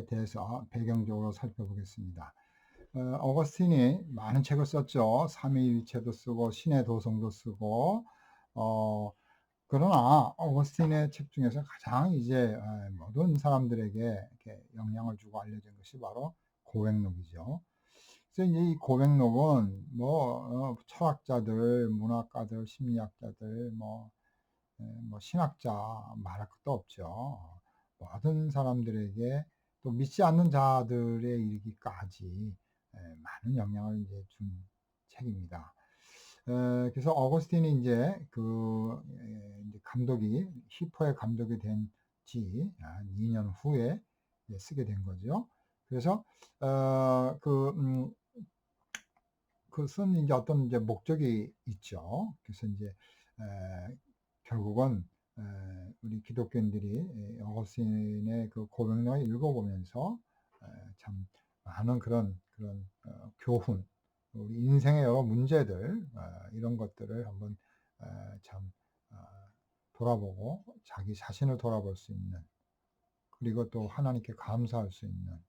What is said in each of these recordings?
대해서 배경적으로 살펴보겠습니다. 어거스틴이 많은 책을 썼죠. 삼위일체도 쓰고 신의 도성도 쓰고 그러나 어거스틴의 책 중에서 가장 이제 모든 사람들에게 이렇게 영향을 주고 알려진 것이 바로 고백록이죠. 그래서 이제 이 고백록은 뭐 철학자들, 문학가들, 심리학자들, 뭐 신학자 말할 것도 없죠. 모든 사람들에게 또 믿지 않는 자들에 이르기까지 많은 영향을 이제 준 책입니다. 그래서 어거스틴이 이제 이제 감독이 히퍼의 감독이 된 지 한 2년 후에 쓰게 된 거죠. 그래서 그것은 이제 어떤 이제 목적이 있죠. 그래서 이제 결국은 우리 기독교인들이 어거스틴의 그 고백록을 읽어보면서 참 많은 그런 교훈, 우리 인생의 여러 문제들 이런 것들을 한번 참 돌아보고 자기 자신을 돌아볼 수 있는, 그리고 또 하나님께 감사할 수 있는,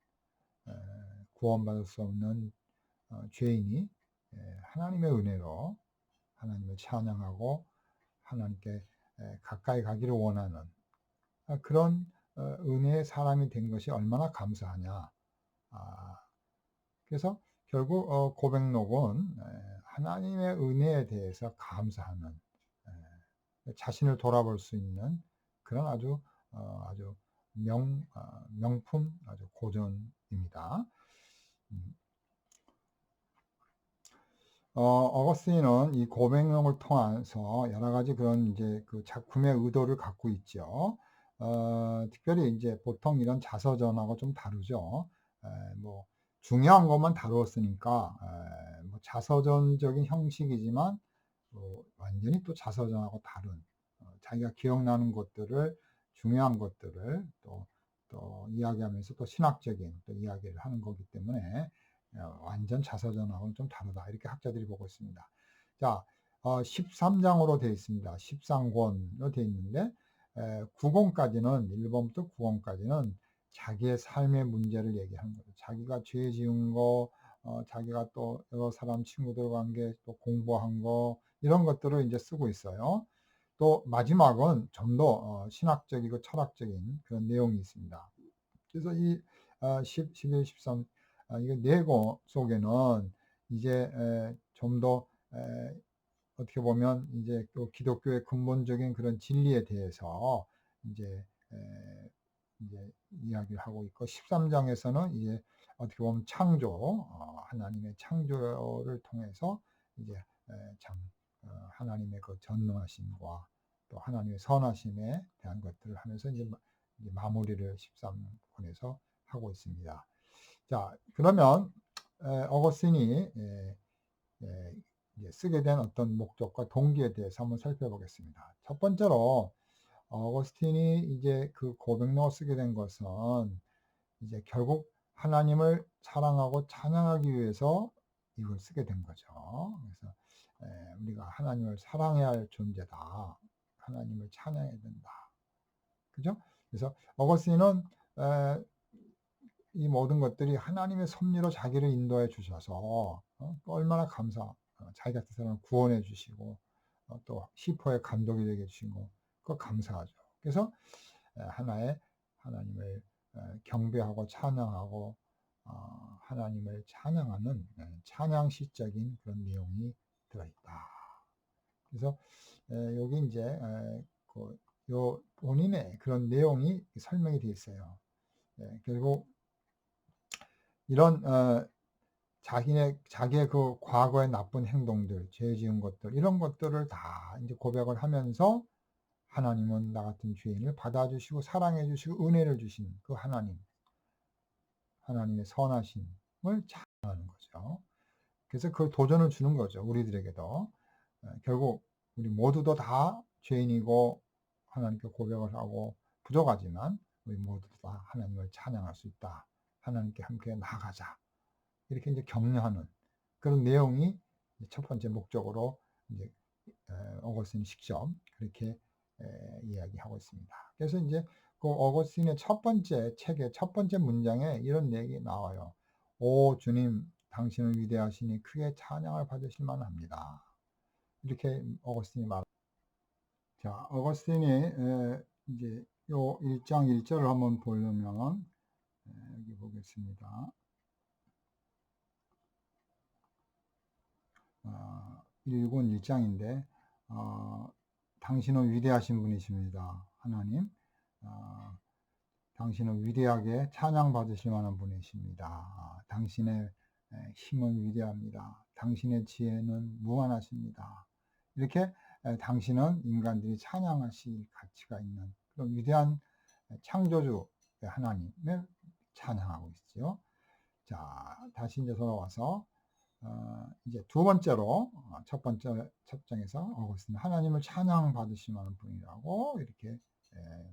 구원받을 수 없는 죄인이 하나님의 은혜로 하나님을 찬양하고 하나님께 가까이 가기를 원하는 그런 은혜의 사람이 된 것이 얼마나 감사하냐. 그래서 결국 고백록은 하나님의 은혜에 대해서 감사하는, 자신을 돌아볼 수 있는 그런 아주 명품, 아주 고전입니다. 어거스틴은 이 고백록을 통해서 여러 가지 그런 이제 그 작품의 의도를 갖고 있죠. 특별히 이제 보통 이런 자서전하고 좀 다르죠. 뭐 중요한 것만 다루었으니까 뭐 자서전적인 형식이지만 완전히 또 자서전하고 다른 자기가 기억나는 것들을, 중요한 것들을 또 이야기하면서 또 신학적인 또 이야기를 하는 거기 때문에 완전 자서전하고는 좀 다르다, 이렇게 학자들이 보고 있습니다. 자, 13장으로 되어 있습니다. 13권으로 되어 있는데 9권까지는 1번부터 9권까지는 자기의 삶의 문제를 얘기하는 거죠. 자기가 죄 지은 거, 자기가 또 여러 사람 친구들과 관계, 또 공부한 거, 이런 것들을 이제 쓰고 있어요. 또 마지막은 좀 더 신학적이고 철학적인 그런 내용이 있습니다. 그래서 이 10, 11, 13 이거 네권 속에는 이제 좀 더 어떻게 보면 이제 또 기독교의 근본적인 그런 진리에 대해서 이제 이제 이야기를 하고 있고, 13장에서는 이제 어떻게 보면 창조, 하나님의 창조를 통해서 이제 참 하나님의 그 전능하심과 또 하나님의 선하심에 대한 것들을 하면서 이제 마무리를 13권에서 하고 있습니다. 자, 그러면 어거스틴이 이제 쓰게 된 어떤 목적과 동기에 대해서 한번 살펴보겠습니다. 첫 번째로 어거스틴이 이제 그 고백록을 쓰게 된 것은 이제 결국 하나님을 사랑하고 찬양하기 위해서 이걸 쓰게 된 거죠. 그래서 우리가 하나님을 사랑해야 할 존재다. 하나님을 찬양해야 된다. 그죠? 그래서 어거스틴은 이 모든 것들이 하나님의 섭리로 자기를 인도해 주셔서 얼마나 자기 같은 사람을 구원해 주시고 또 시퍼의 감독이 되게 해주신 거, 그거 감사하죠. 그래서 하나님을 경배하고 찬양하고 하나님을 찬양하는 찬양시적인 그런 내용이 들어있다. 그래서 여기 이제 요 본인의 그런 내용이 설명이 되어 있어요. 결국 이런 자기의 그 과거의 나쁜 행동들, 죄 지은 것들, 이런 것들을 다 이제 고백을 하면서 하나님은 나 같은 죄인을 받아주시고 사랑해 주시고 은혜를 주신 그 하나님의 선하심을 찬양하는 거죠. 그래서 그 도전을 주는 거죠. 우리들에게도. 결국 우리 모두도 다 죄인이고 하나님께 고백을 하고 부족하지만 우리 모두도 다 하나님을 찬양할 수 있다. 하나님께 함께 나아가자. 이렇게 이제 격려하는 그런 내용이 첫 번째 목적으로 이제 어거스틴이 직접 그렇게 이야기하고 있습니다. 그래서 이제 그 어거스틴의 첫 번째 책의 첫 번째 문장에 이런 얘기 나와요. 오 주님, 당신은 위대하시니 크게 찬양을 받으실 만합니다. 이렇게 어거스틴이 말. 자, 어거스틴이 이제 요 1장 1절을 한번 보려면 여기 보겠습니다. 1권 1장인데 당신은 위대하신 분이십니다. 하나님. 당신은 위대하게 찬양받으실 만한 분이십니다. 당신의 힘은 위대합니다. 당신의 지혜는 무한하십니다. 이렇게 당신은 인간들이 찬양하실 가치가 있는 그런 위대한 창조주 하나님을 찬양하고 있죠. 자, 다시 이제 돌아와서 이제 두 번째로 첫 번째 첫 장에서 어거스틴 하나님을 찬양 받으실 만한 분이라고 이렇게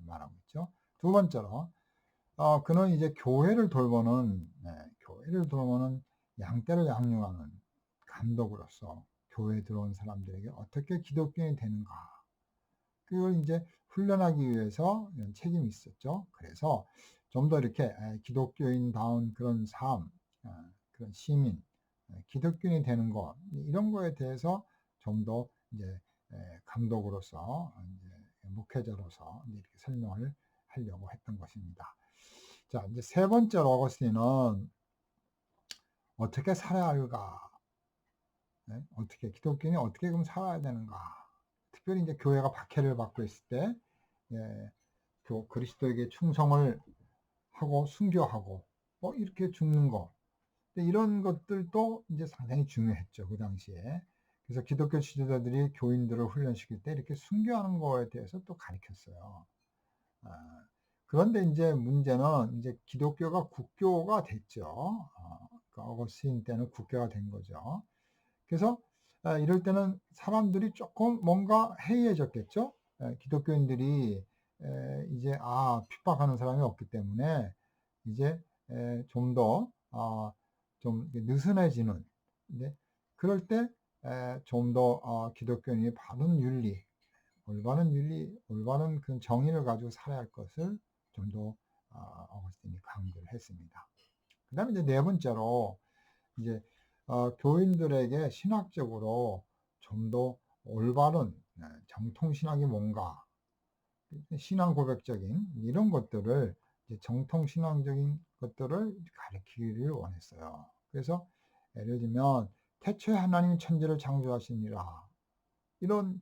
말하고 있죠. 두 번째로 그는 이제 교회를 돌보는 양떼를 양육하는 감독으로서 교회에 들어온 사람들에게 어떻게 기독교인이 되는가, 그걸 이제 훈련하기 위해서 이런 책임이 있었죠. 그래서 좀 더 이렇게 기독교인다운 그런 삶, 그런 시민, 기독교인이 되는 것, 이런 거에 대해서 좀 더 이제 감독으로서 이제 목회자로서 이렇게 설명을 하려고 했던 것입니다. 자, 이제 세 번째로 어거스틴은 어떻게 살아야 할까? 어떻게 기독교인이 어떻게 그럼 살아야 되는가? 특별히 이제 교회가 박해를 받고 있을 때 그리스도에게 충성을 하고 순교하고 이렇게 죽는 거, 이런 것들도 이제 상당히 중요했죠, 그 당시에. 그래서 기독교 지도자들이 교인들을 훈련시킬 때 이렇게 순교하는 거에 대해서 또 가르쳤어요. 그런데 이제 문제는 이제 기독교가 국교가 됐죠. 그 어거스틴 때는 국교가 된 거죠. 그래서 이럴 때는 사람들이 조금 뭔가 해이해졌겠죠. 기독교인들이 이제 핍박하는 사람이 없기 때문에 이제 좀 더 좀 느슨해지는, 그럴 때 좀 더 기독교인이 바른 윤리, 올바른 그 정의를 가지고 살아야 할 것을 좀 더 어거스틴이 강조를 했습니다. 그 다음에 이제 네 번째로 이제 교인들에게 신학적으로 좀 더 올바른 정통신학이 뭔가, 신앙 고백적인 이런 것들을 이제 정통신앙적인 것들을 가르치기를 원했어요. 그래서 예를 들면 태초에 하나님이 천지를 창조하시니라, 이런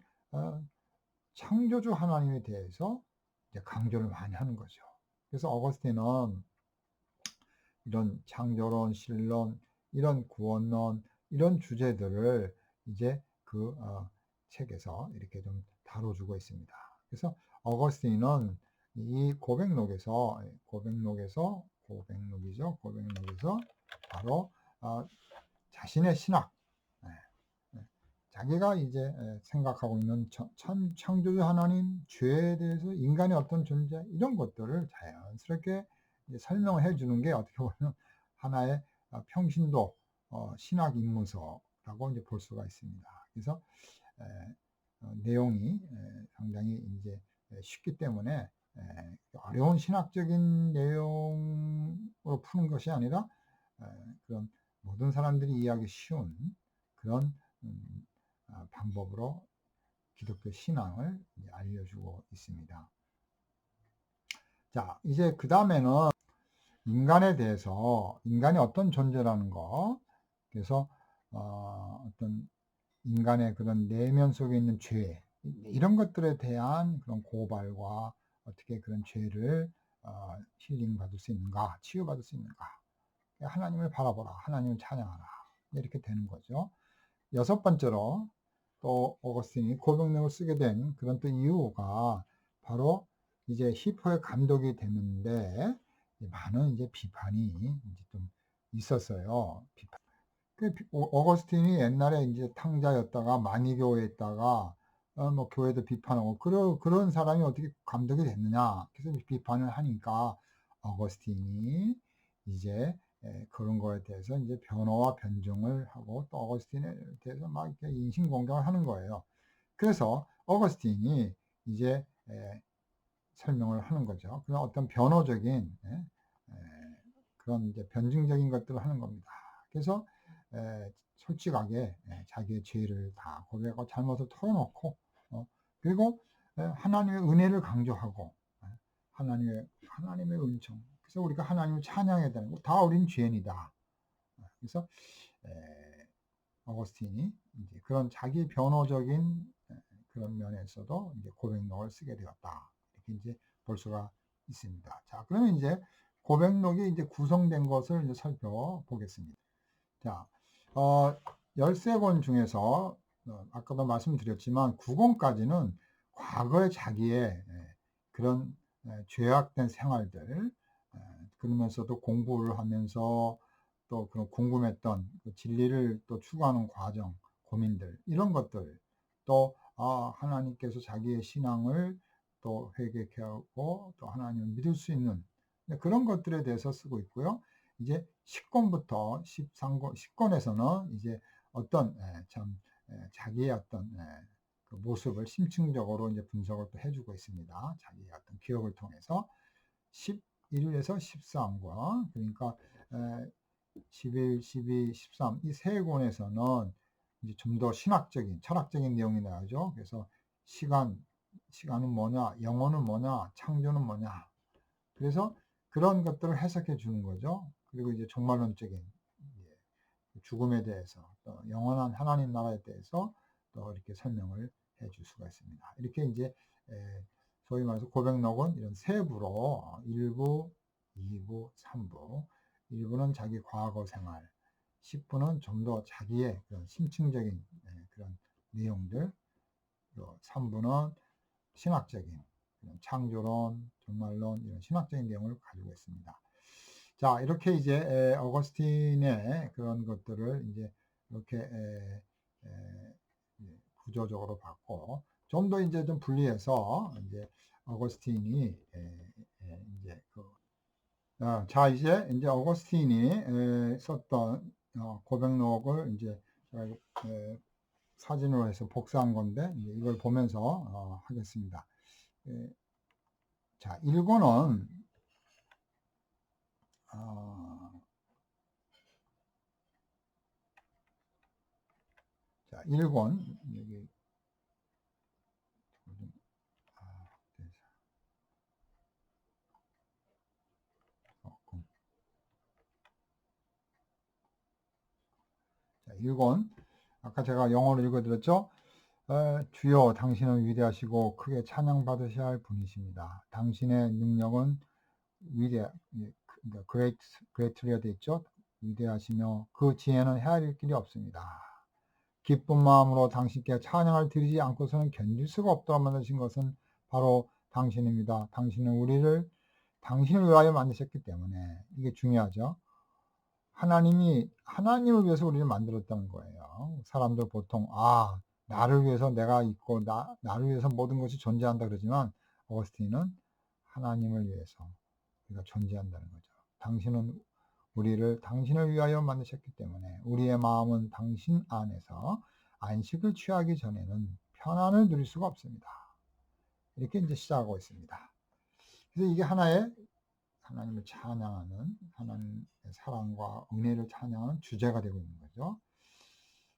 창조주 하나님에 대해서 이제 강조를 많이 하는 거죠. 그래서 어거스틴은 이런 창조론, 신론, 이런 구원론, 이런 주제들을 이제 그 책에서 이렇게 좀 다뤄주고 있습니다. 그래서 어거스틴은 이 고백록에서 바로 자신의 신학, 자기가 이제 생각하고 있는 창조주 하나님, 죄에 대해서 인간의 어떤 존재, 이런 것들을 자연스럽게 설명을 해주는 게 어떻게 보면 하나의 평신도 신학 입문서라고 이제 볼 수가 있습니다. 그래서 내용이 상당히 이제 쉽기 때문에 어려운 신학적인 내용으로 푸는 것이 아니라 그런 모든 사람들이 이해하기 쉬운 그런 방법으로 기독교 신앙을 알려주고 있습니다. 자, 이제 그 다음에는 인간에 대해서, 인간이 어떤 존재라는 거, 그래서 어떤 인간의 그런 내면 속에 있는 죄, 이런 것들에 대한 그런 고발과 어떻게 그런 죄를 힐링 받을 수 있는가, 치유받을 수 있는가, 하나님을 바라보라, 하나님을 찬양하라, 이렇게 되는 거죠. 여섯 번째로 또 어거스틴이 고백록을 쓰게 된 그런 또 이유가 바로 이제 히포의 감독이 됐는데 많은 이제 비판이 이제 좀 있었어요. 어거스틴이 옛날에 이제 탕자였다가 마니교에 있다가 뭐 교회도 비판하고 그런 사람이 어떻게 감독이 됐느냐, 그래서 비판을 하니까 어거스틴이 이제 그런 거에 대해서 이제 변호와 변증을 하고 또 어거스틴에 대해서 막 이렇게 인신공격을 하는 거예요. 그래서 어거스틴이 이제 설명을 하는 거죠. 그런 어떤 변호적인 그런 이제 변증적인 것들을 하는 겁니다. 그래서 솔직하게 자기의 죄를 다 고백하고 잘못을 털어놓고 그리고 하나님의 은혜를 강조하고 하나님의 은총. 그래서 우리가 하나님을 찬양해야 되는 거. 다 우린 죄인이다. 그래서 어거스틴이 이제 그런 자기 변호적인 그런 면에서도 이제 고백록을 쓰게 되었다. 이렇게 이제 볼 수가 있습니다. 자, 그러면 이제 고백록이 이제 구성된 것을 이제 살펴보겠습니다. 자, 13권 중에서 아까도 말씀드렸지만 9권까지는 과거의 자기의 그런 죄악된 생활들, 그러면서도 공부를 하면서 또 그런 궁금했던 그 진리를 또 추구하는 과정, 고민들, 이런 것들, 또 하나님께서 자기의 신앙을 또 회개케 하고 또 하나님을 믿을 수 있는 그런 것들에 대해서 쓰고 있고요. 이제 10권부터 13권, 10권에서는 이제 어떤 자기의 어떤 그 모습을 심층적으로 이제 분석을 또 해주고 있습니다. 자기의 어떤 기억을 통해서 11에서 13권, 그러니까 11, 12, 13, 이 세 권에서는 이제 좀 더 신학적인, 철학적인 내용이 나오죠. 그래서 시간은 뭐냐, 영혼은 뭐냐, 창조는 뭐냐. 그래서 그런 것들을 해석해 주는 거죠. 그리고 이제 종말론적인 죽음에 대해서, 또 영원한 하나님 나라에 대해서 또 이렇게 설명을 해 줄 수가 있습니다. 이렇게 이제 소위 말해서 고백록은 이런 세 부로 1부, 2부, 3부. 1부는 자기 과거 생활, 10부는 좀 더 자기의 그런 심층적인 그런 내용들, 또 3부는 신학적인 창조론, 종말론 이런 신학적인 내용을 가지고 있습니다. 자, 이렇게 이제 어거스틴의 그런 것들을 이제 이렇게 구조적으로 봤고, 좀 더 이제 좀 분리해서 이제 어거스틴이 이제 자, 이제 어거스틴이 썼던 고백록을 이제 제가 사진으로 해서 복사한 건데 이걸 보면서 하겠습니다. 자, 1권은 자, 1권 여기 자, 1권 아까 제가 영어로 읽어드렸죠. 주여 당신은 위대하시고 크게 찬양받으셔야 할 분이십니다. 당신의 능력은 그러니까 great리가 되어 있죠. 위대하시며 그 지혜는 헤아릴 길이 없습니다. 기쁜 마음으로 당신께 찬양을 드리지 않고서는 견딜 수가 없도록 만드신 것은 바로 당신입니다. 당신은 우리를 당신을 위하여 만드셨기 때문에 이게 중요하죠. 하나님을 위해서 우리를 만들었다는 거예요. 사람들 보통 나를 위해서 내가 있고 나를 위해서 모든 것이 존재한다 그러지만 어거스틴은 하나님을 위해서 우리가 존재한다는 거죠. 당신은 우리를 당신을 위하여 만드셨기 때문에 우리의 마음은 당신 안에서 안식을 취하기 전에는 편안을 누릴 수가 없습니다. 이렇게 이제 시작하고 있습니다. 그래서 이게 하나의 하나님을 찬양하는, 하나님의 사랑과 은혜를 찬양하는 주제가 되고 있는 거죠.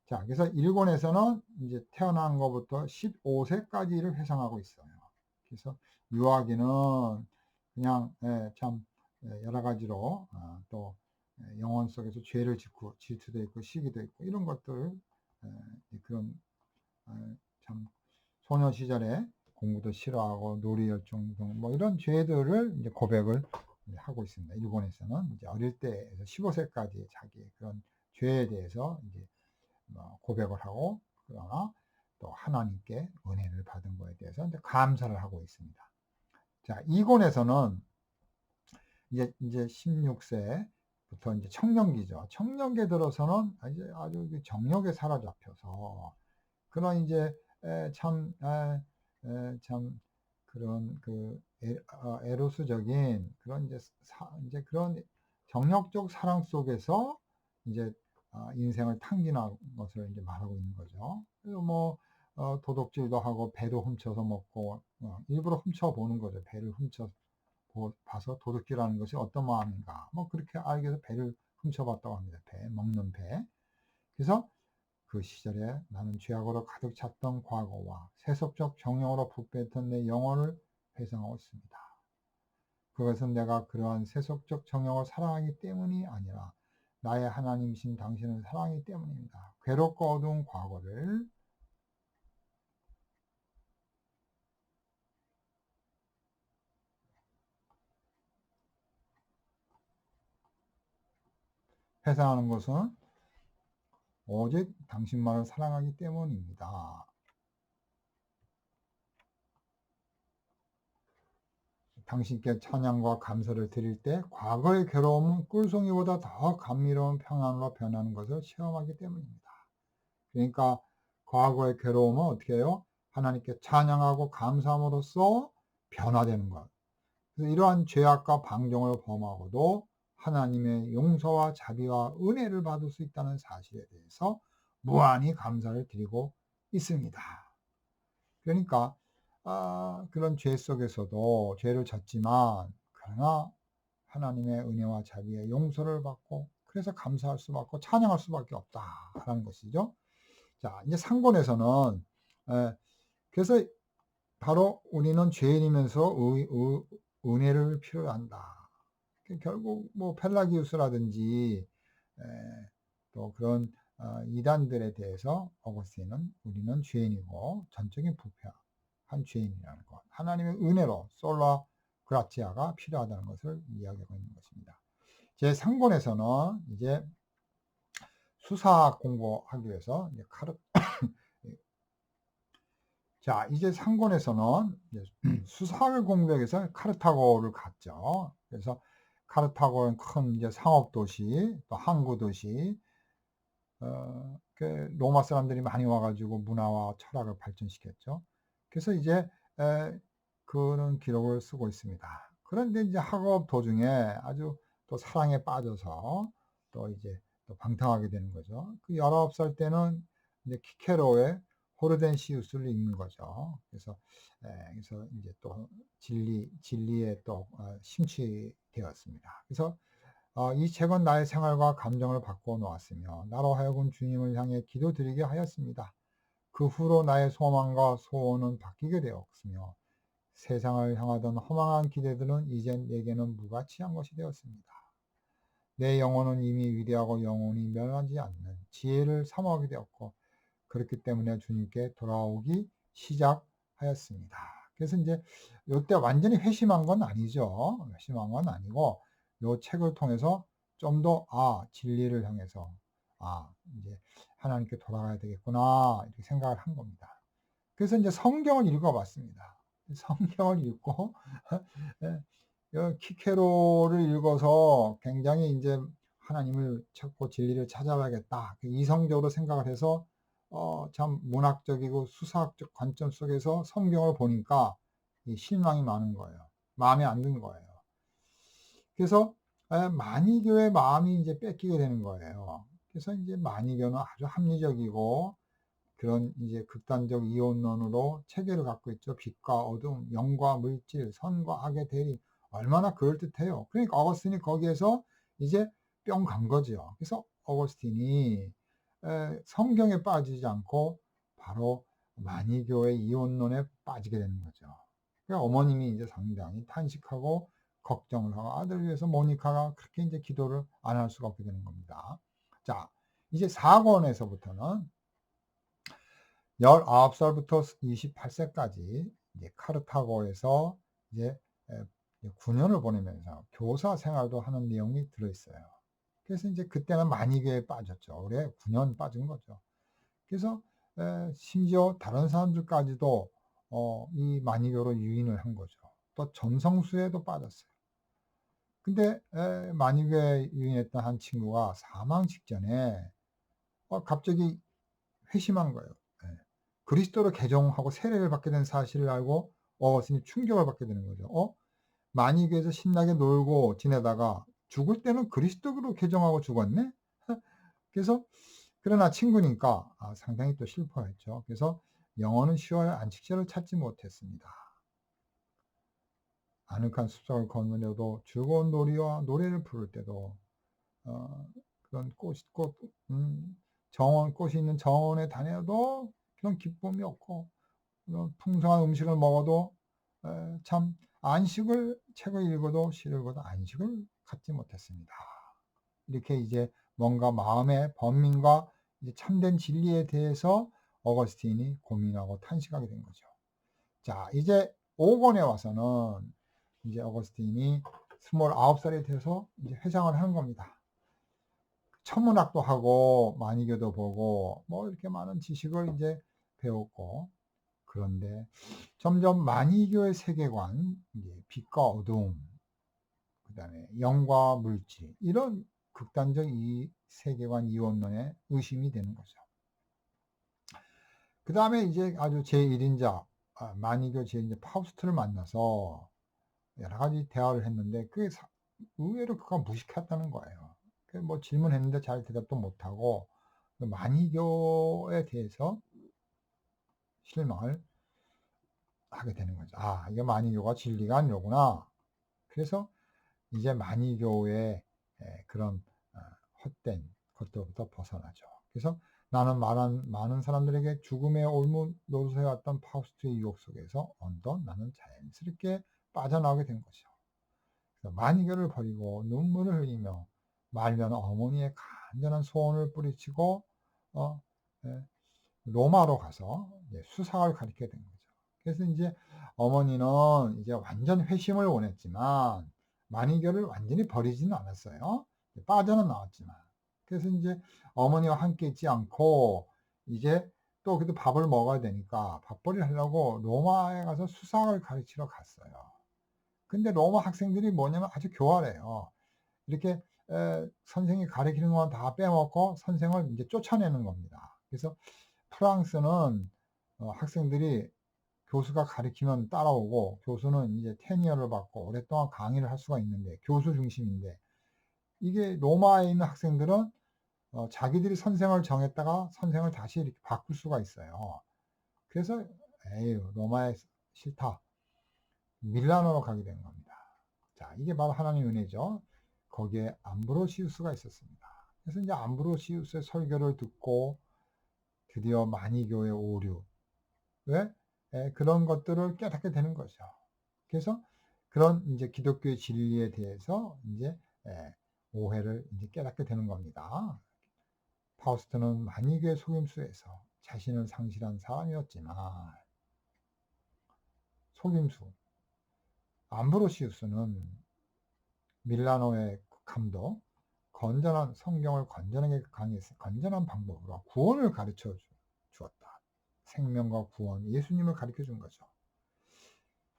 자, 그래서 1권에서는 이제 태어난 것부터 15세까지를 회상하고 있어요. 그래서 유아기는 그냥 참 여러 가지로 또 영혼 속에서 죄를 짓고 질투도 있고 시기도 있고 이런 것들, 그런 참 소녀 시절에 공부도 싫어하고 놀이 열중 등 뭐 이런 죄들을 이제 고백을 하고 있습니다. 일본에서는 이제 어릴 때에서 15세까지 자기 그런 죄에 대해서 이제 고백을 하고, 그러나 또 하나님께 은혜를 받은 거에 대해서 이제 감사를 하고 있습니다. 자, 2권에서는 이제 16세부터 이제 청년기죠. 청년기에 들어서는 이제 아주 정욕에 사로잡혀서 그런 이제 참 그런 그 에로스적인 그런 이제 그런 정력적 사랑 속에서 이제 인생을 탕진한 것을 이제 말하고 있는 거죠. 그래서 뭐 도둑질도 하고 배도 훔쳐서 먹고 일부러 훔쳐보는 거죠. 배를 봐서 도둑질하는 것이 어떤 마음인가. 뭐 그렇게 알기 위해서 배를 훔쳐봤다고 합니다. 배, 먹는 배. 그래서 그 시절에 나는 죄악으로 가득 찼던 과거와 세속적 정욕으로 부패했던 내 영혼을 회상하고 있습니다. 그것은 내가 그러한 세속적 정욕을 사랑하기 때문이 아니라 나의 하나님이신 당신을 사랑하기 때문입니다. 괴롭고 어두운 과거를 회상하는 것은 오직 당신만을 사랑하기 때문입니다. 당신께 찬양과 감사를 드릴 때 과거의 괴로움은 꿀송이보다 더 감미로운 평안으로 변하는 것을 체험하기 때문입니다. 그러니까 과거의 괴로움은 어떻게 해요? 하나님께 찬양하고 감사함으로써 변화되는 것. 그래서 이러한 죄악과 방종을 범하고도 하나님의 용서와 자비와 은혜를 받을 수 있다는 사실에 대해서 무한히 감사를 드리고 있습니다. 그러니까 그런 죄 속에서도 죄를 졌지만 그러나 하나님의 은혜와 자비의 용서를 받고 그래서 감사할 수밖에 찬양할 수밖에 없다라는 것이죠. 자, 이제 상권에서는 그래서 바로 우리는 죄인이면서 은혜를 필요로 한다. 결국 뭐 펠라기우스라든지 또 그런 이단들에 대해서 어거스틴은 우리는 죄인이고 전적인 부패한 죄인이라는 것, 하나님의 은혜로 솔라 그라치아가 필요하다는 것을 이야기하고 있는 것입니다. 제 3권에서는 이제 수사학 공부하기 위해서 이제 자, 이제 3권에서는 수사학을 공부하기 위해서 카르타고를 갔죠. 그래서 카르타고는 큰 이제 상업도시, 또 항구도시, 로마 사람들이 많이 와가지고 문화와 철학을 발전시켰죠. 그래서 이제 그런 기록을 쓰고 있습니다. 그런데 이제 학업 도중에 아주 또 사랑에 빠져서 또 이제 또 방탕하게 되는 거죠. 그 19살 때는 이제 키케로의 호르덴시우스를 읽는 거죠. 그래서 이제 또 진리에 또 심취되었습니다. 그래서 이 책은 나의 생활과 감정을 바꿔 놓았으며 나로 하여금 주님을 향해 기도드리게 하였습니다. 그 후로 나의 소망과 소원은 바뀌게 되었으며 세상을 향하던 허망한 기대들은 이젠 내게는 무가치한 것이 되었습니다. 내 영혼은 이미 위대하고 영원히 멸하지 않는 지혜를 사모하게 되었고 그렇기 때문에 주님께 돌아오기 시작하였습니다. 그래서 이제 이때 완전히 회심한 건 아니죠. 회심한 건 아니고 이 책을 통해서 좀 더 진리를 향해서 이제 하나님께 돌아가야 되겠구나 이렇게 생각을 한 겁니다. 그래서 이제 성경을 읽어봤습니다. 성경을 읽고 키케로를 읽어서 굉장히 이제 하나님을 찾고 진리를 찾아봐야겠다 이성적으로 생각을 해서 참 문학적이고 수사학적 관점 속에서 성경을 보니까 실망이 많은 거예요. 마음에 안 드는 거예요. 그래서 만이교의 마음이 이제 뺏기게 되는 거예요. 그래서 이제 만이교는 아주 합리적이고 그런 이제 극단적 이혼론으로 체계를 갖고 있죠. 빛과 어둠, 영과 물질, 선과 악의 대립. 얼마나 그럴듯해요. 그러니까 어거스틴이 거기에서 이제 뿅 간 거죠. 그래서 어거스틴이 성경에 빠지지 않고 바로 만이교의 이혼론에 빠지게 되는 거죠. 그러니까 어머님이 이제 상당히 탄식하고 걱정을 하고 아들을 위해서 모니카가 그렇게 이제 기도를 안 할 수가 없게 되는 겁니다. 자, 이제 4권에서부터는 19살부터 28세까지 이제 카르타고에서 이제 9년을 보내면서 교사 생활도 하는 내용이 들어있어요. 그래서 이제 그때는 만이교에 빠졌죠. 올해 9년 빠진 거죠. 그래서 심지어 다른 사람들까지도 이 만이교로 유인을 한 거죠. 또 점성수에도 빠졌어요. 근데 만이교에 유인했던 한 친구가 사망 직전에 갑자기 회심한 거예요. 그리스도로 개종하고 세례를 받게 된 사실을 알고 어거스틴이 충격을 받게 되는 거죠. 만이교에서 신나게 놀고 지내다가 죽을 때는 그리스도로 개종하고 죽었네? 그래서 그러나 친구니까 상당히 또 슬퍼했죠. 그래서 영혼은 10월 안식처를 찾지 못했습니다. 아늑한 숲속을 걸으려도 즐거운 놀이와 노래를 부를 때도 그런 꽃이 있는 정원에 다녀도 그런 기쁨이 없고 그런 풍성한 음식을 먹어도 참 책을 읽어도 시를 읽어도 안식을 갖지 못했습니다. 이렇게 이제 뭔가 마음의 번민과 이제 참된 진리에 대해서 어거스틴이 고민하고 탄식하게 된 거죠. 자, 이제 5권에 와서는 이제 어거스틴이 29살이 돼서 이제 회상을 하는 겁니다. 천문학도 하고 만이교도 보고 뭐 이렇게 많은 지식을 이제 배웠고, 그런데 점점 만이교의 세계관, 이제 빛과 어두움, 그다음에 영과 물질, 이런 극단적 이 세계관 이원론에 의심이 되는 거죠. 그 다음에 이제 아주 제1인자, 만이교 제1인자 파우스트를 만나서 여러 가지 대화를 했는데 그게 의외로 그가 무식했다는 거예요. 뭐 질문했는데 잘 대답도 못하고 만이교에 대해서 실망을 하게 되는 거죠. 아, 이게 만이교가 진리가 아니로구나. 그래서 이제 만이교의 그런 헛된 것들부터 벗어나죠. 그래서 나는 많은 사람들에게 죽음의 올무 노릇해왔던 파우스트의 유혹 속에서 나는 자연스럽게 빠져나오게 된 거죠. 그래서 만이교를 버리고 눈물을 흘리며 말면 어머니의 간절한 소원을 뿌리치고 어, 예, 로마로 가서 수사를 가르치게 된 거죠. 그래서 이제 어머니는 이제 완전 회심을 원했지만 만이교를 완전히 버리지는 않았어요. 빠져는 나왔지만. 그래서 이제 어머니와 함께 있지 않고 이제 또 그래도 밥을 먹어야 되니까 밥벌이를 하려고 로마에 가서 수사를 가르치러 갔어요. 근데 로마 학생들이 뭐냐면 아주 교활해요. 이렇게 선생이 가르치는 건 다 빼먹고 선생을 이제 쫓아내는 겁니다. 그래서 프랑스는 학생들이 교수가 가르치면 따라오고 교수는 이제 테니어를 받고 오랫동안 강의를 할 수가 있는데 교수 중심인데, 이게 로마에 있는 학생들은 자기들이 선생을 정했다가 선생을 다시 이렇게 바꿀 수가 있어요. 그래서 에휴, 로마에 싫다. 밀라노로 가게 된 겁니다. 자, 이게 바로 하나님의 은혜죠. 거기에 암브로시우스가 있었습니다. 그래서 이제 암브로시우스의 설교를 듣고 드디어 만이교의 오류, 왜? 그런 것들을 깨닫게 되는 거죠. 그래서 그런 이제 기독교의 진리에 대해서 이제 오해를 이제 깨닫게 되는 겁니다. 파우스트는 만이교의 속임수에서 자신을 상실한 사람이었지만 속임수 암브로시우스는 밀라노의 감독, 건전한 성경을 건전하게 강의해서 건전한 방법으로 구원을 가르쳐 주었다. 생명과 구원, 예수님을 가르쳐 준 거죠.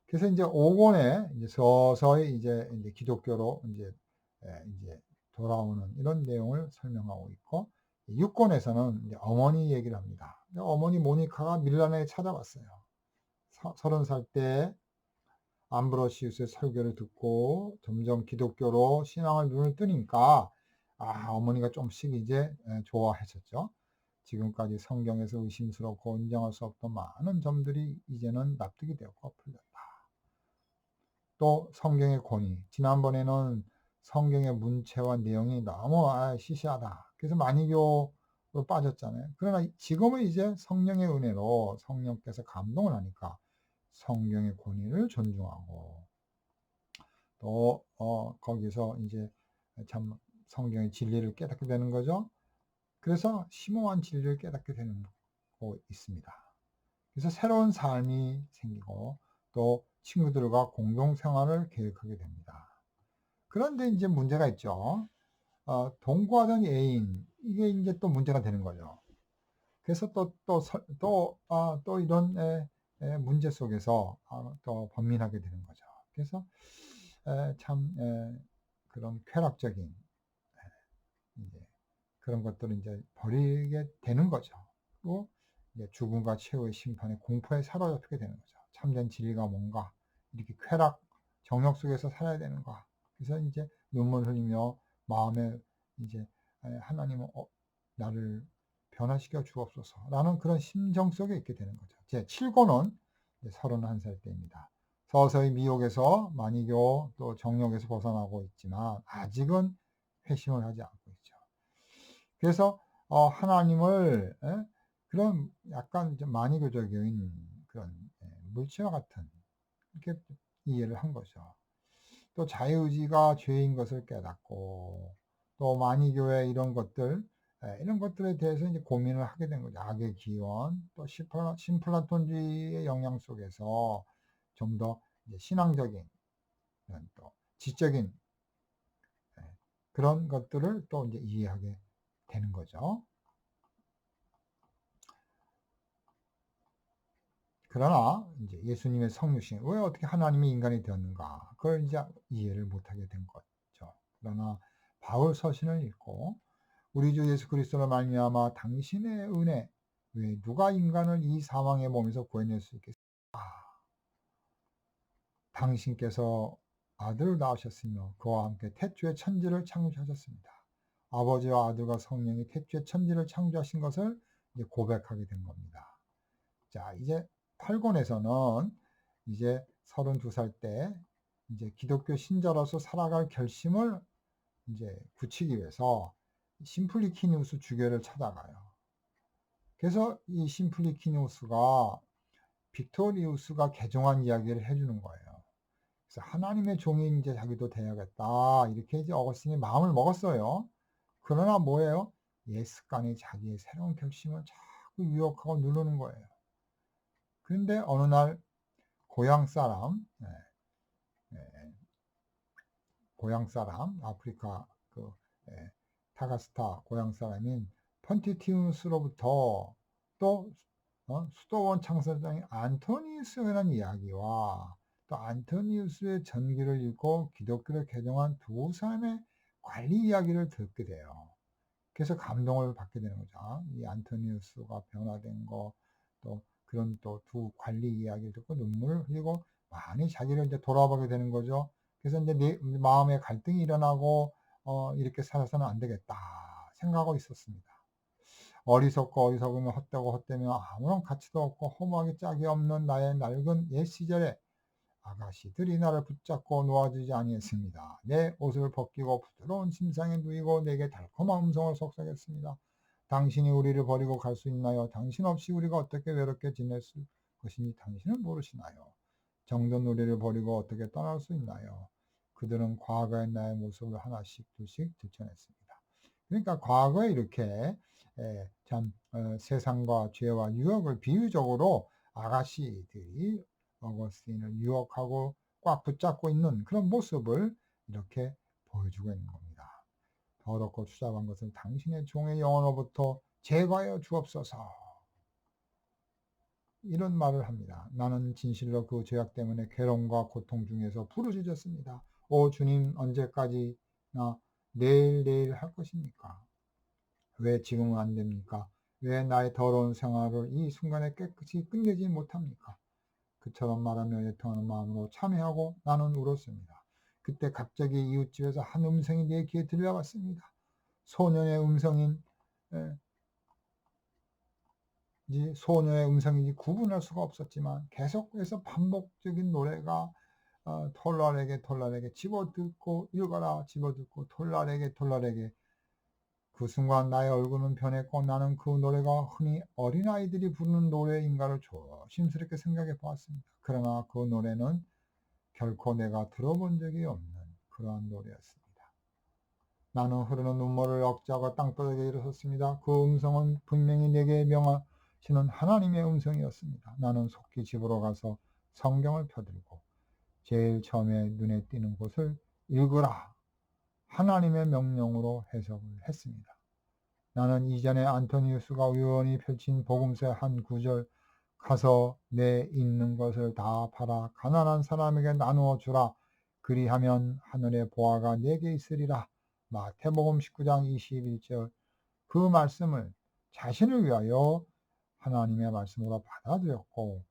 그래서 이제 5권에 이제 서서히 이제 기독교로 이제 돌아오는 이런 내용을 설명하고 있고, 6권에서는 이제 어머니 얘기를 합니다. 어머니 모니카가 밀라노에 찾아왔어요. 30살 때 암브로시우스의 설교를 듣고 점점 기독교로 신앙을 눈을 뜨니까 어머니가 좀씩 이제 좋아하셨죠. 지금까지 성경에서 의심스럽고 인정할 수 없던 많은 점들이 이제는 납득이 되었고 풀렸다. 또 성경의 권위, 지난번에는 성경의 문체와 내용이 너무 시시하다. 그래서 만이교로 빠졌잖아요. 그러나 지금은 이제 성령의 은혜로 성령께서 감동을 하니까 성경의 권위를 존중하고, 또 거기서 이제 참 성경의 진리를 깨닫게 되는 거죠. 그래서 심오한 진리를 깨닫게 되는 거 있습니다. 그래서 새로운 삶이 생기고 또 친구들과 공동생활을 계획하게 됩니다. 그런데 이제 문제가 있죠. 동거하던 애인, 이게 이제 또 문제가 되는 거죠. 그래서 또 이런 문제 속에서 또 번민하게 되는 거죠. 그래서 참 그런 쾌락적인 이제 그런 것들을 이제 버리게 되는 거죠. 또 이제 죽음과 최후의 심판의 공포에 사로잡히게 되는 거죠. 참된 진리가 뭔가, 이렇게 쾌락, 정욕 속에서 살아야 되는가. 그래서 이제 눈물 흘리며 마음에 이제 하나님은 나를 변화시켜 주옵소서라는 그런 심정 속에 있게 되는 거죠. 제 7권은 31살 때입니다. 서서히 미혹에서 만이교 또 정욕에서 벗어나고 있지만 아직은 회심을 하지 않고 있죠. 그래서 하나님을 그런 약간 좀 만이교적인 그런 물체와 같은 이렇게 이해를 한 거죠. 또 자유의지가 죄인 것을 깨닫고 또 만이교회 이런 것들 이런 것들에 대해서 이제 고민을 하게 된 거죠. 악의 기원 또 신플라톤주의의 영향 속에서 좀 더 신앙적인 또 지적인 그런 것들을 또 이제 이해하게 되는 거죠. 그러나 이제 예수님의 성육신, 왜 어떻게 하나님이 인간이 되었는가? 그걸 이제 이해를 못하게 된 거죠. 그러나 바울 서신을 읽고 우리 주 예수 그리스도로 말미암아 당신의 은혜, 왜 누가 인간을 이 사망의 몸에서 구해낼 수 있겠습니까? 당신께서 아들을 낳으셨으며 그와 함께 태초의 천지를 창조하셨습니다. 아버지와 아들과 성령이 태초의 천지를 창조하신 것을 이제 고백하게 된 겁니다. 자, 이제 8권에서는 이제 32살 때 이제 기독교 신자로서 살아갈 결심을 이제 굳히기 위해서 심플리키누스 주교를 찾아가요. 그래서 이 심플리키누스가 빅토리우스가 개종한 이야기를 해주는 거예요. 그래서 하나님의 종이 이제 자기도 돼야겠다. 이렇게 이제 어거스틴이 마음을 먹었어요. 그러나 뭐예요? 예습관이 자기의 새로운 결심을 자꾸 유혹하고 누르는 거예요. 그런데 어느 날 고향 사람, 고향 사람, 아프리카 그 타가스타 고향 사람인 펀티티우스로부터 또 수도원 창설장인 안토니우스에 관한 이야기와 또 안토니우스의 전기를 읽고 기독교를 개종한 두 사람의 관리 이야기를 듣게 돼요. 그래서 감동을 받게 되는 거죠. 이 안토니우스가 변화된 거, 또 그런 또 두 관리 이야기를 듣고 눈물을 흘리고 많이 자기를 이제 돌아보게 되는 거죠. 그래서 이제 내 마음에 갈등이 일어나고 이렇게 살아서는 안 되겠다 생각하고 있었습니다. 어리석고 어리석으면 헛되고 헛되면 아무런 가치도 없고 허무하기 짝이 없는 나의 낡은 옛 시절에 아가씨들이 나를 붙잡고 놓아주지 아니했습니다. 내 옷을 벗기고 부드러운 침상에 누이고 내게 달콤한 음성을 속삭였습니다. 당신이 우리를 버리고 갈 수 있나요? 당신 없이 우리가 어떻게 외롭게 지낼 것인지 당신은 모르시나요? 정든 우리를 버리고 어떻게 떠날 수 있나요? 그들은 과거의 나의 모습을 하나씩 둘씩 들춰냈습니다. 그러니까 과거에 이렇게 참 세상과 죄와 유혹을 비유적으로 아가씨들이 어거스틴을 유혹하고 꽉 붙잡고 있는 그런 모습을 이렇게 보여주고 있는 겁니다. 더럽고 추잡한 것을 당신의 종의 영혼로부터 제거하여 주옵소서. 이런 말을 합니다. 나는 진실로 그 죄악 때문에 괴로움과 고통 중에서 부르짖었습니다. 오 주님, 언제까지나 내일 할 것입니까? 왜 지금은 안 됩니까? 왜 나의 더러운 생활을 이 순간에 깨끗이 끝내지 못합니까? 그처럼 말하며 애통하는 마음으로 참회하고 나는 울었습니다. 그때 갑자기 이웃집에서 한 음성이 내 귀에 들려왔습니다. 소년의 음성인 소녀의 음성인지 구분할 수가 없었지만 계속해서 반복적인 노래가 톨라에게 집어듣고 읽어라 집어듣고 톨라에게 그 순간 나의 얼굴은 변했고 나는 그 노래가 흔히 어린아이들이 부르는 노래인가를 조심스럽게 생각해 보았습니다. 그러나 그 노래는 결코 내가 들어본 적이 없는 그러한 노래였습니다. 나는 흐르는 눈물을 억제하고 땅바닥에 일어섰습니다. 그 음성은 분명히 내게 명하시는 하나님의 음성이었습니다. 나는 속히 집으로 가서 성경을 펴들고 제일 처음에 눈에 띄는 곳을 읽으라 하나님의 명령으로 해석을 했습니다. 나는 이전에 안토니우스가 우연히 펼친 복음서의 한 구절 가서 내 있는 것을 다 팔아 가난한 사람에게 나누어 주라 그리하면 하늘의 보화가 내게 있으리라 마태복음 19장 21절 그 말씀을 자신을 위하여 하나님의 말씀으로 받아들였고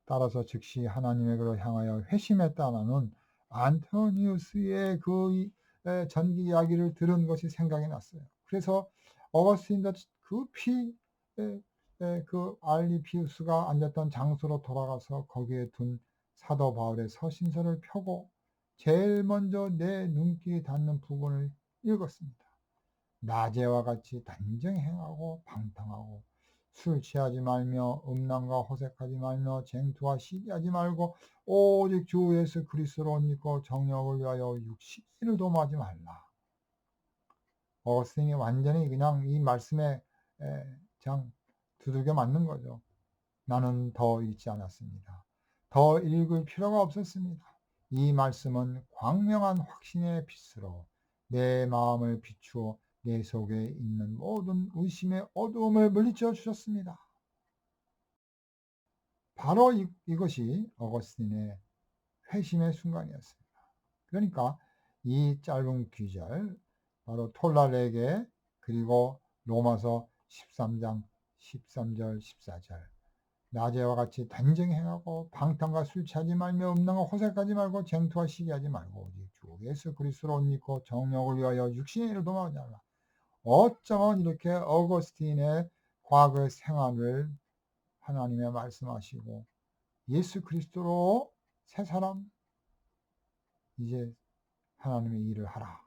따라서 즉시 하나님의 글을 향하여 회심했다는 안토니우스의 그 전기 이야기를 들은 것이 생각이 났어요. 그래서 어거스틴도 급히 그 알리피우스가 앉았던 장소로 돌아가서 거기에 둔 사도 바울의 서신서를 펴고 제일 먼저 내 눈길이 닿는 부분을 읽었습니다. 낮에와 같이 단정히 행하고 방탕하고 술 취하지 말며 음란과 호색하지 말며 쟁투와 시기하지 말고 오직 주 예수 그리스도로 옷 입고 정욕을 위하여 육신을 도모하지 말라. 어거스틴이 완전히 그냥 이 말씀에 그냥 두들겨 맞는 거죠. 나는 더 읽지 않았습니다. 더 읽을 필요가 없었습니다. 이 말씀은 광명한 확신의 빛으로 내 마음을 비추어 내 속에 있는 모든 의심의 어두움을 물리쳐 주셨습니다. 바로 이것이 어거스틴의 회심의 순간이었습니다. 그러니까 이 짧은 귀절, 바로 톨라레게 그리고 로마서 13장 13절 14절 낮에와 같이 단정히 행하고 방탕과 술 취하지 말며 음란과 호색하지 말고 쟁투와 시기하지 말고 오직 주 예수 그리스도로 옷 입고 정욕을 위하여 육신의 일을 도모하지 않라. 어쩌면 이렇게 어거스틴의 과거의 생활을 하나님의 말씀하시고 예수 그리스도로 새 사람 이제 하나님의 일을 하라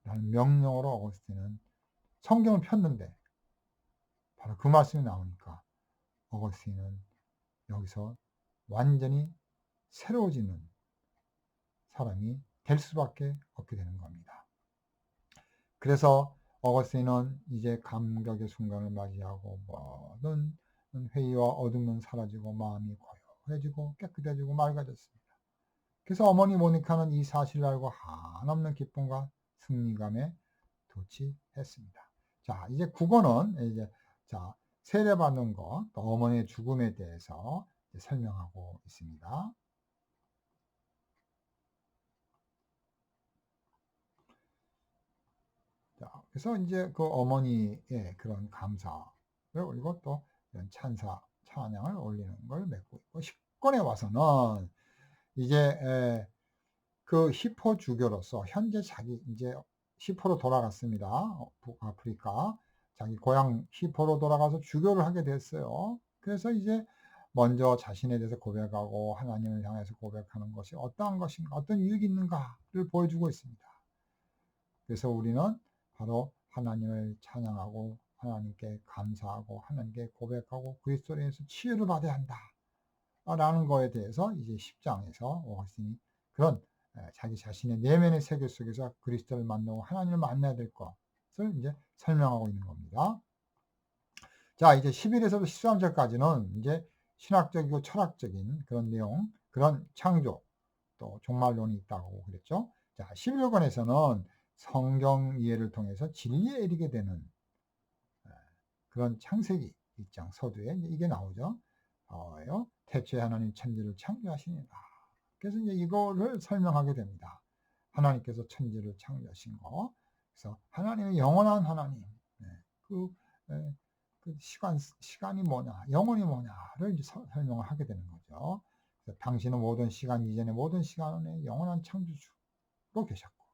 라는 명령으로 어거스틴은 성경을 폈는데 바로 그 말씀이 나오니까 어거스틴은 여기서 완전히 새로워지는 사람이 될 수밖에 없게 되는 겁니다. 그래서 어거스틴은 이제 감격의 순간을 맞이하고 모든 회의와 어둠은 사라지고 마음이 고요해지고 깨끗해지고 맑아졌습니다. 그래서 어머니 모니카는 이 사실을 알고 한없는 기쁨과 승리감에 도취했습니다. 자, 이제 국어는 이제 자 세례받는 것, 또 어머니의 죽음에 대해서 설명하고 있습니다. 자, 그래서 이제 그 어머니의 그런 감사를 올리고 또 이런 찬사, 찬양을 올리는 걸 맺고 있고 10권에 와서는 이제 그 히포 주교로서 현재 자기 이제 히포로 돌아갔습니다. 북아프리카 자기 고향 히포로 돌아가서 주교를 하게 됐어요. 그래서 이제 먼저 자신에 대해서 고백하고 하나님을 향해서 고백하는 것이 어떠한 것인가, 어떤 유익이 있는가를 보여주고 있습니다. 그래서 우리는 바로 하나님을 찬양하고 하나님께 감사하고 하나님께 고백하고 그리스도로 인해서 치유를 받아야 한다 라는 거에 대해서 이제 10장에서 오거스틴이 그런 자기 자신의 내면의 세계 속에서 그리스도를 만나고 하나님을 만나야 될 것을 이제 설명하고 있는 겁니다. 자, 이제 11에서부터 13절까지는 이제 신학적이고 철학적인 그런 내용, 그런 창조, 또 종말론이 있다고 그랬죠. 자, 11권에서는 성경 이해를 통해서 진리에 이르게 되는 그런 창세기 1장 서두에 이게 나오죠. 태초에 하나님 천지를 창조하시니라. 그래서 이제 이거를 설명하게 됩니다. 하나님께서 천지를 창조하신 거. 그래서 하나님의 영원한 하나님, 그, 그 시간이 뭐냐, 영원이 뭐냐를 이제 설명을 하게 되는 거죠. 그래서 당신은 모든 시간 이전의 모든 시간에 영원한 창조주로 계셨고,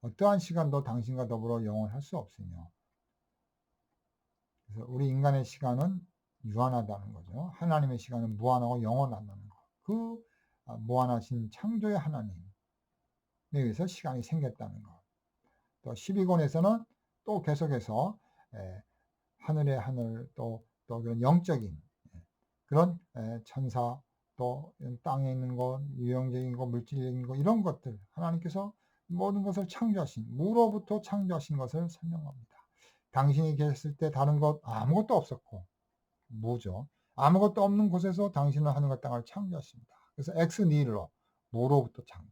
어떠한 시간도 당신과 더불어 영원할 수 없으며, 그래서 우리 인간의 시간은 유한하다는 거죠. 하나님의 시간은 무한하고 영원하다는 거. 그 무한하신 창조의 하나님에 의해서 시간이 생겼다는 것. 또 12권에서는 또 계속해서 하늘의 하늘 또 그런 영적인 그런 천사 또 땅에 있는 것, 유형적인 것, 물질적인 것 이런 것들 하나님께서 모든 것을 창조하신 무로부터 창조하신 것을 설명합니다. 당신이 계셨을 때 다른 것 아무것도 없었고 무죠. 아무것도 없는 곳에서 당신은 하늘과 땅을 창조하십니다. 그래서 엑스 니힐로 무로부터 창조.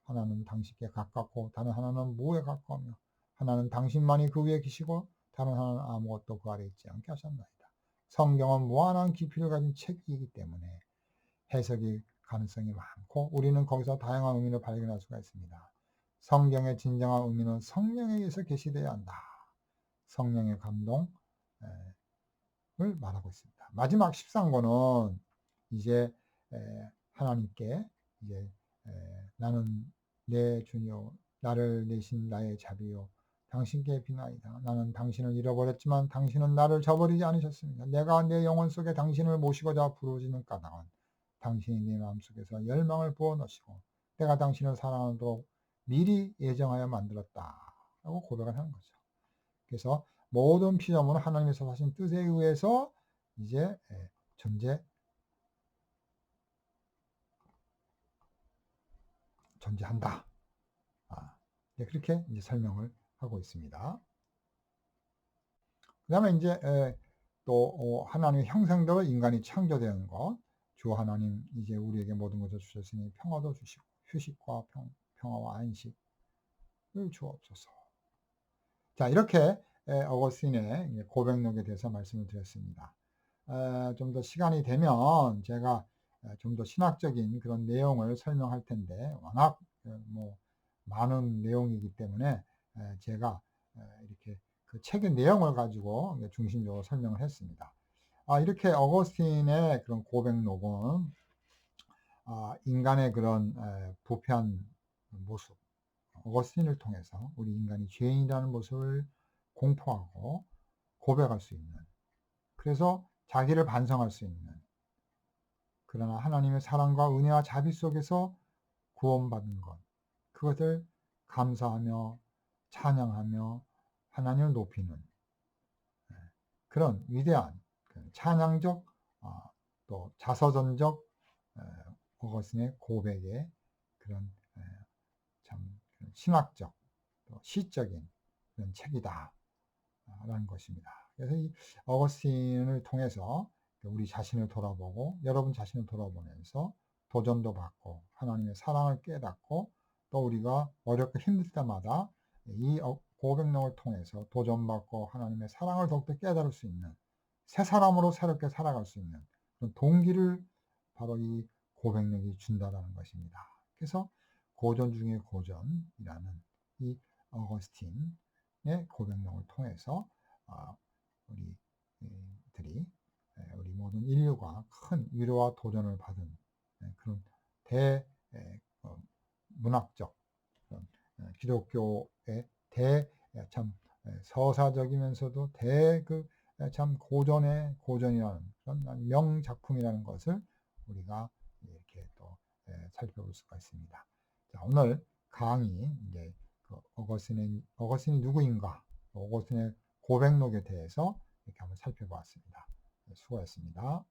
하나는 당신께 가깝고 다른 하나는 무에 가까우며 하나는 당신만이 그 위에 계시고 다른 하나는 아무것도 그 아래 있지 않게 하셨나이다. 성경은 무한한 깊이를 가진 책이기 때문에 해석이 가능성이 많고 우리는 거기서 다양한 의미를 발견할 수가 있습니다. 성경의 진정한 의미는 성령에 의해서 계시되어야 한다. 성령의 감동을 말하고 있습니다. 마지막 13권은 이제 하나님께 이제 나는 내 주여 나를 내신 나의 자비요 당신께 비나이다. 나는 당신을 잃어버렸지만 당신은 나를 저버리지 않으셨습니다. 내가 내 영혼 속에 당신을 모시고자 부르짖는 까닭은 당신이 내 마음속에서 열망을 부어 넣으시고 내가 당신을 사랑하도록 미리 예정하여 만들었다. 라고 고백을 하는 거죠. 그래서 모든 피조물은 하나님께서 하신 뜻에 의해서 이제 존재한다. 그렇게 이제 설명을 하고 있습니다. 그 다음에 이제 또 하나님의 형상대로 인간이 창조되는 것, 주 하나님 이제 우리에게 모든 것을 주셨으니 평화도 주시고 휴식과 평화와 안식을 주옵소서. 자, 이렇게 어거스틴의 고백록에 대해서 말씀을 드렸습니다. 좀 더 시간이 되면 제가 좀 더 신학적인 그런 내용을 설명할 텐데 워낙 뭐 많은 내용이기 때문에 제가 이렇게 그 책의 내용을 가지고 중심적으로 설명을 했습니다. 이렇게 어거스틴의 그런 고백록은 인간의 그런 부패한 모습, 어거스틴을 통해서 우리 인간이 죄인이라는 모습을 공포하고 고백할 수 있는, 그래서 자기를 반성할 수 있는, 그러나 하나님의 사랑과 은혜와 자비 속에서 구원받은 것, 그것을 감사하며 찬양하며 하나님을 높이는 그런 위대한 찬양적 또 자서전적 어거스틴의 고백의 그런 참 신학적 또 시적인 그런 책이다 라는 것입니다. 그래서 이 어거스틴을 통해서 우리 자신을 돌아보고 여러분 자신을 돌아보면서 도전도 받고 하나님의 사랑을 깨닫고 또 우리가 어렵고 힘들 때마다 이 고백록을 통해서 도전받고 하나님의 사랑을 더욱더 깨달을 수 있는 새 사람으로 새롭게 살아갈 수 있는 그런 동기를 바로 이 고백록이 준다라는 것입니다. 그래서 고전 중의 고전이라는 이 어거스틴의 고백록을 통해서 우리들이 우리 모든 인류가 큰 위로와 도전을 받은 그런 문학적 기독교의 참 서사적이면서도 참 고전이라는 그런 명작품이라는 것을 우리가 이렇게 또 살펴볼 수가 있습니다. 자, 오늘 강의 이제 어거스틴이 누구인가, 어거스틴의 고백록에 대해서 이렇게 한번 살펴보았습니다. 수고하셨습니다.